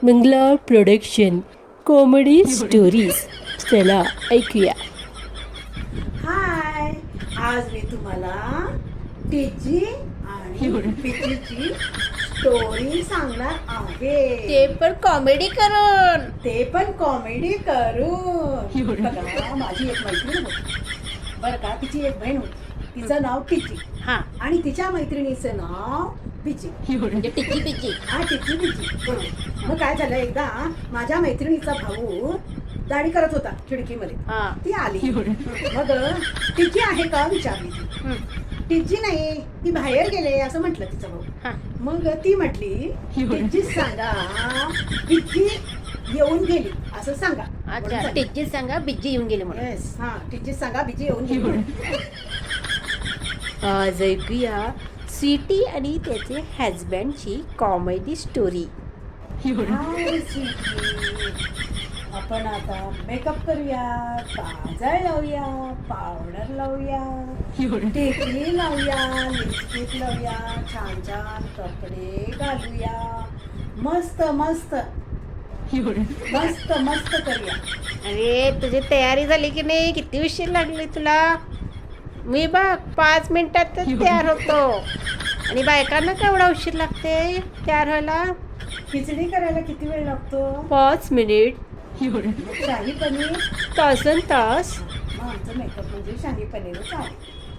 Mangala production comedy stories. चला ऐकूया. हाय, आज मी तुम्हाला टिची आणि पिचीची स्टोरी सांगणार आहे. ते पण कॉमेडी करून. बघा, माझी एक मैत्रीण होती बरं का. तिची एक बहीण होती, तिचं नाव टिची हा आणि तिच्या मैत्रिणीचं नाव पिची. म्हणजे टिची पिची. हा, टिची पिची बरोबर. मग काय झालं, एकदा माझ्या मैत्रिणीचा भाऊ दाढी करत होता खिडकीमध्ये. हा ती आली. मग टिची आहे का विचारली ती. टिची नाही, ती बाहेर गेले असं म्हटलं तिचा भाऊ. हा. मग ती म्हटली, टिची सांगा टिची येऊन गेली असं सांगा. अच्छा, टिची सांगा बिजी येऊन गेले म्हणून. येस, हा, टिची सांगा बिजी येऊन गेली. आज ऐकूया स्वीटी आणि त्याचे हजबंडची कॉमेडी स्टोरी. हाय स्वीटी, आपण आता मेकअप करूया, काजळ लावूया, पावडर लावूया, टिकली लावूया, लिपस्टिक लावूया, छान छान कपडे घालूया, मस्त मस्त मस्त मस्त करूया. अरे तुझी तयारी झाली की नाही? किती उशीर लागली तुला? मी बघ 5 मिनिटातच तयार होतो. आणि बायकांना केवढा उशीर लागते तयार व्हायला? खिचडी करायला किती वेळ लागतो? 5 मिनिट, शाही पनीर. तासन तास. मग आमचं मेकअप म्हणजे शाही पनीरच आहे.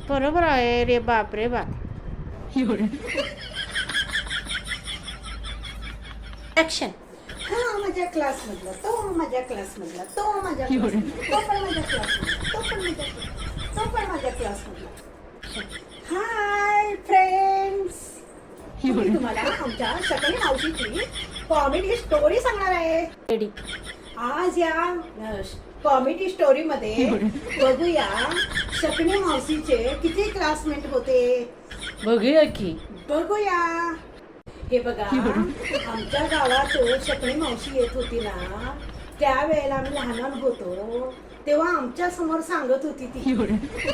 बरोबर आहे रे बाप रे बाप. ऍक्शन. हा, माझ्या क्लासमधला तो, माझ्या क्लासमधला तो, माझ्या क्लासमधला तो, पण माझ्या क्लासमधला तो, पण माझ्या तो पण माझ्या क्लासमधला. हाय फ्रेंड्स, मी तुम्हाला आमच्या शकली मावशीची कॉमेडी स्टोरी सांगणार आहे. रेडी. आज या कॉमेडी स्टोरी मध्ये बघूया शकली मावशीचे किती क्लासमेट होते. बघूया की. बघूया. हे बघा, आमच्या गावात शकली मावशी येत होती ना, त्यावेळेला आम्ही लहान होतो तेव्हा आमच्या समोर सांगत होती ती,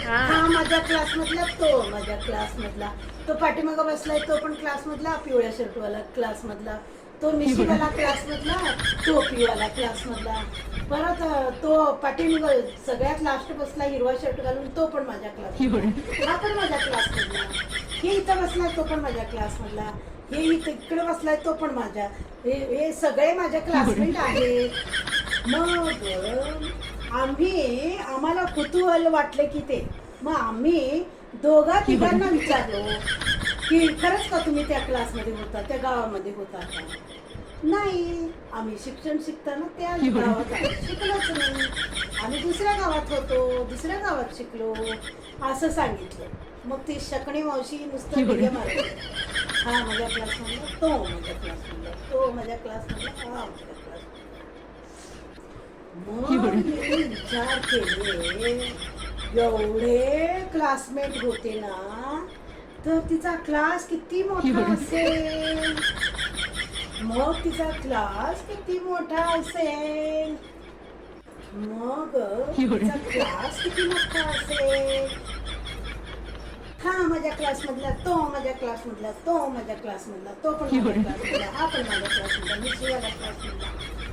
हा माझ्या क्लासमधला तो, माझ्या क्लासमधला तो, पाठीमागं बसलाय तो पण क्लासमधला, पिवळ्या शर्टवाला क्लासमधला तो, मिशीवाला क्लासमधला, टोपीवाला क्लासमधला, परत तो पाठीमागं सगळ्यात लास्ट बसला हिरवा शर्ट घालून तो पण माझ्या क्लासमधला, हा पण माझ्या क्लासमधला, हे इथं बसलाय तो पण माझ्या क्लासमधला, हे इकडे बसलाय तो पण माझ्या, हे सगळे माझ्या क्लासमेट आहेत. मग आम्हाला कुतूहल वाटले की ते, मग आम्ही दोघा तिघांना विचारलो की खरंच का तुम्ही त्या क्लासमध्ये होता, त्या गावामध्ये होता का? नाही, आम्ही शिक्षण शिकताना त्या गावात शिकलोच नाही, आम्ही दुसऱ्या गावात होतो, दुसऱ्या गावात शिकलो असं सांगितलं. मग ती शकणी मावशी नुसतं डिगे मारली, हा माझ्या क्लासमधला तो, माझ्या क्लासमधला तो, माझ्या क्लासमधला हा, माझ्या क्लासमधला. मग मी विचार केले, एवढे क्लासमेट होते ना, तर तिचा क्लास किती मोठा असेल. मग तिचा क्लास किती मोठा असेल. मग तिचा क्लास किती मोठा असेल. हा माझ्या क्लासमधला तो, माझ्या क्लासमधला तो, माझ्या क्लासमधला तो पण माझ्या क्लासमधला, हा पण माझ्या क्लासमधला, मिशीवाला क्लासमधला,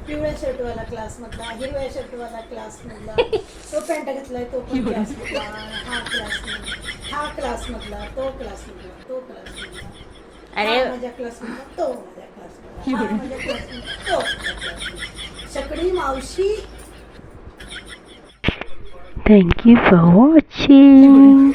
पिवळ्या शर्टवाला क्लासमधला, हिरव्या शर्टवाला क्लासमधला, तो पॅन्ट घातलाय तो पण क्लासमधला, हा क्लासमधला, हा क्लासमधला, तो क्लासमधला, तो क्लासमधला, अरे माझ्या क्लासमधला तो, माझ्या क्लासमधला, हा माझ्या क्लासमधला तो, माझ्या क्लासमधला. शकडी मावशी. Thank you for watching.